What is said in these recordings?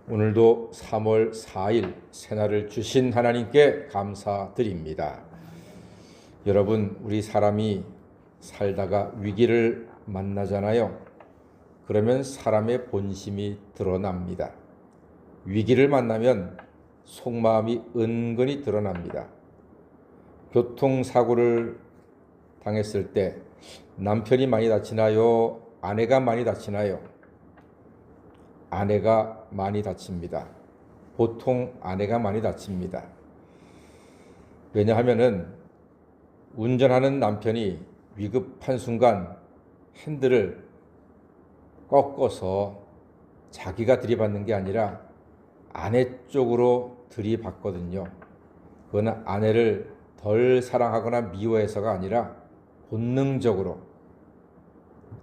오늘도 3월 4일 새날을 주신 하나님께 감사드립니다. 여러분, 우리 사람이 살다가 위기를 만나잖아요. 그러면 사람의 본심이 드러납니다. 위기를 만나면 속마음이 은근히 드러납니다. 교통사고를 당했을 때 남편이 많이 다치나요? 아내가 많이 다치나요? 아내가 많이 다칩니다. 보통 아내가 많이 다칩니다. 왜냐하면은 운전하는 남편이 위급한 순간 핸들을 꺾어서 자기가 들이받는 게 아니라 아내 쪽으로 들이받거든요. 그건 아내를 덜 사랑하거나 미워해서가 아니라 본능적으로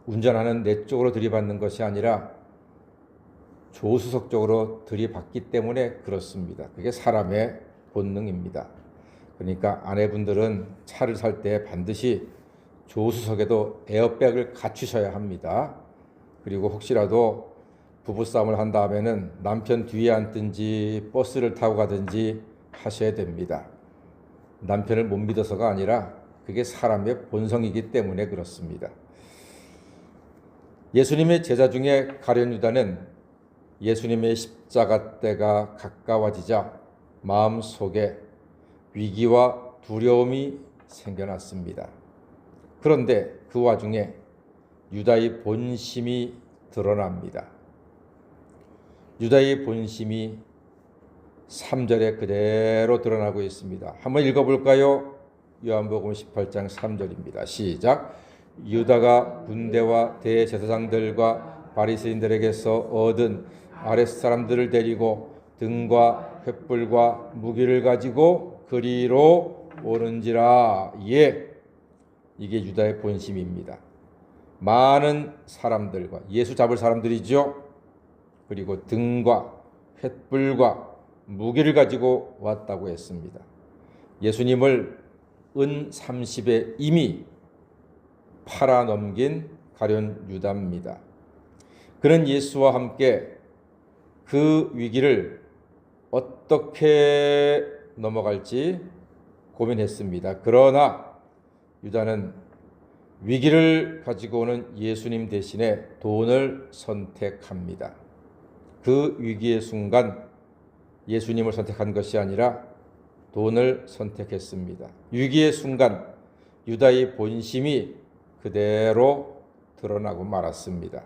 운전하는 내 쪽으로 들이받는 것이 아니라 조수석적으로 들이받기 때문에 그렇습니다. 그게 사람의 본능입니다. 그러니까 아내분들은 차를 살 때 반드시 조수석에도 에어백을 갖추셔야 합니다. 그리고 혹시라도 부부싸움을 한 다음에는 남편 뒤에 앉든지 버스를 타고 가든지 하셔야 됩니다. 남편을 못 믿어서가 아니라 그게 사람의 본성이기 때문에 그렇습니다. 예수님의 제자 중에 가룟 유다는 예수님의 십자가 때가 가까워지자 마음속에 위기와 두려움이 생겨났습니다. 그런데 그 와중에 유다의 본심이 드러납니다. 유다의 본심이 3절에 그대로 드러나고 있습니다. 한번 읽어볼까요? 요한복음 18장 3절입니다. 시작. 유다가 군대와 대제사장들과 바리새인들에게서 얻은 아랫사람들을 데리고 등과 횃불과 무기를 가지고 그리로 오는지라. 예, 이게 유다의 본심입니다. 많은 사람들과, 예수 잡을 사람들이죠. 그리고 등과 횃불과 무기를 가지고 왔다고 했습니다. 예수님을 은 30에 이미 팔아넘긴 가룟 유다입니다. 그는 예수와 함께 그 위기를 어떻게 넘어갈지 고민했습니다. 그러나 유다는 위기를 가지고 오는 예수님 대신에 돈을 선택합니다. 그 위기의 순간 예수님을 선택한 것이 아니라 돈을 선택했습니다. 위기의 순간 유다의 본심이 그대로 드러나고 말았습니다.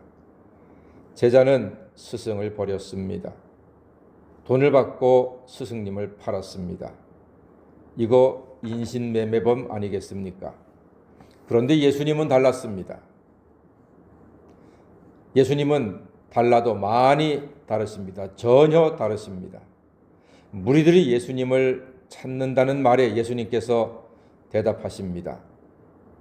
제자는 스승을 버렸습니다. 돈을 받고 스승님을 팔았습니다. 이거 인신매매범 아니겠습니까? 그런데 예수님은 달랐습니다. 예수님은 달라도 많이 다르십니다. 전혀 다르십니다. 무리들이 예수님을 찾는다는 말에 예수님께서 대답하십니다.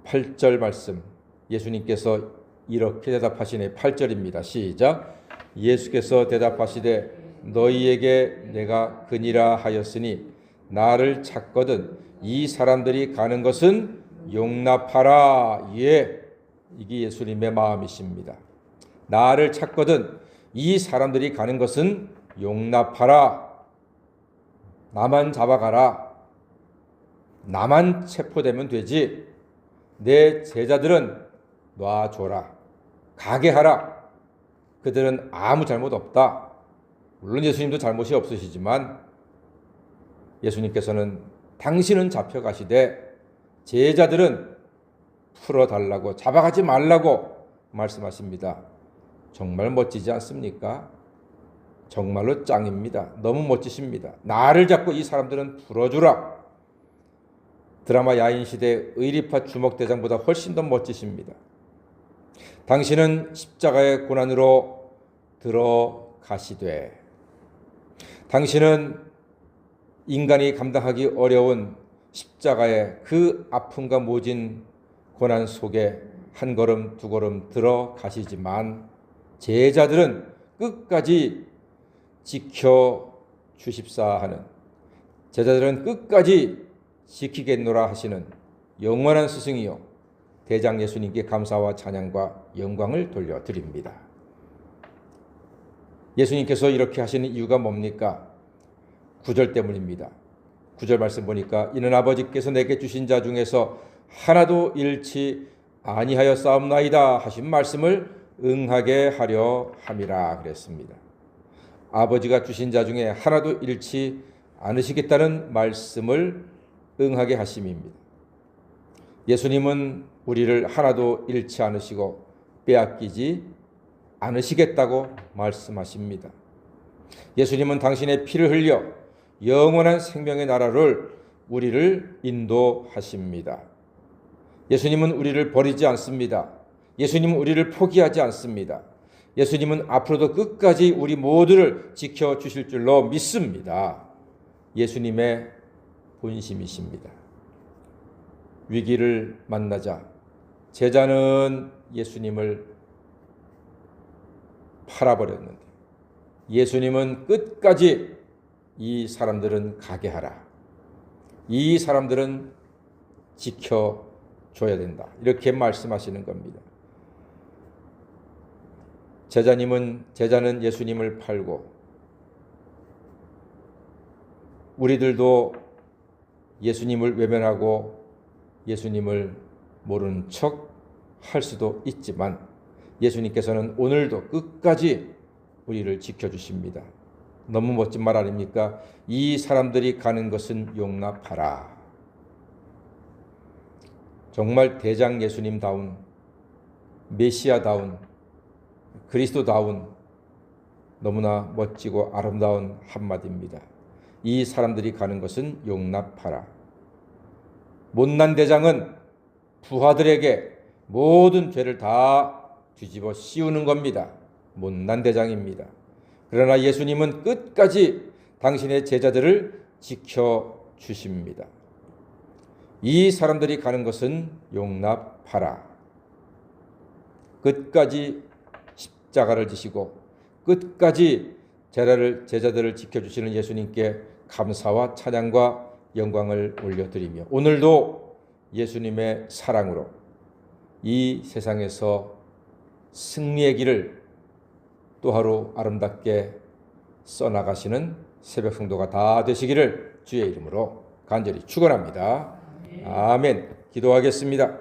8절 말씀, 예수님께서 이렇게 대답하시네. 8절입니다. 시작. 예수께서 대답하시되 너희에게 내가 그니라 하였으니 나를 찾거든 이 사람들이 가는 것은 용납하라. 예, 이게 예수님의 마음이십니다. 나를 찾거든 이 사람들이 가는 것은 용납하라. 나만 잡아가라. 나만 체포되면 되지. 내 제자들은 놔줘라. 가게 하라. 그들은 아무 잘못 없다. 물론 예수님도 잘못이 없으시지만 예수님께서는 당신은 잡혀가시되 제자들은 풀어달라고, 잡아가지 말라고 말씀하십니다. 정말 멋지지 않습니까? 정말로 짱입니다. 너무 멋지십니다. 나를 잡고 이 사람들은 풀어주라. 드라마 야인시대 의리파 주먹대장보다 훨씬 더 멋지십니다. 당신은 십자가의 고난으로 들어가시되 당신은 인간이 감당하기 어려운 십자가의 그 아픔과 모진 고난 속에 한 걸음 두 걸음 들어가시지만 제자들은 끝까지 지켜주십사 하는, 제자들은 끝까지 지키겠노라 하시는 영원한 스승이요 대장 예수님께 감사와 찬양과 영광을 돌려드립니다. 예수님께서 이렇게 하시는 이유가 뭡니까? 9절 때문입니다. 9절 말씀 보니까 이는 아버지께서 내게 주신 자 중에서 하나도 잃지 아니하여 싸움나이다 하신 말씀을 응하게 하려 함이라 그랬습니다. 아버지가 주신 자 중에 하나도 잃지 않으시겠다는 말씀을 응하게 하심입니다. 예수님은 우리를 하나도 잃지 않으시고 빼앗기지 않으시겠다고 말씀하십니다. 예수님은 당신의 피를 흘려 영원한 생명의 나라를 우리를 인도하십니다. 예수님은 우리를 버리지 않습니다. 예수님은 우리를 포기하지 않습니다. 예수님은 앞으로도 끝까지 우리 모두를 지켜주실 줄로 믿습니다. 예수님의 본심이십니다. 위기를 만나자 제자는 예수님을 팔아버렸는데 예수님은 끝까지 이 사람들은 가게 하라. 이 사람들은 지켜줘야 된다. 이렇게 말씀하시는 겁니다. 제자는 예수님을 팔고 우리들도 예수님을 외면하고 예수님을 모르는 척 할 수도 있지만 예수님께서는 오늘도 끝까지 우리를 지켜주십니다. 너무 멋진 말 아닙니까? 이 사람들이 가는 것은 용납하라. 정말 대장 예수님다운, 메시아다운, 그리스도다운 너무나 멋지고 아름다운 한마디입니다. 이 사람들이 가는 것은 용납하라. 못난 대장은 부하들에게 모든 죄를 다 뒤집어 씌우는 겁니다. 못난 대장입니다. 그러나 예수님은 끝까지 당신의 제자들을 지켜주십니다. 이 사람들이 가는 것은 용납하라. 끝까지 십자가를 지시고 끝까지 제자들을 지켜주시는 예수님께 감사와 찬양과 영광을 올려드리며 오늘도 예수님의 사랑으로 이 세상에서 승리의 길을 또 하루 아름답게 써나가시는 새벽 성도가 다 되시기를 주의 이름으로 간절히 축원합니다. 아멘. 기도하겠습니다.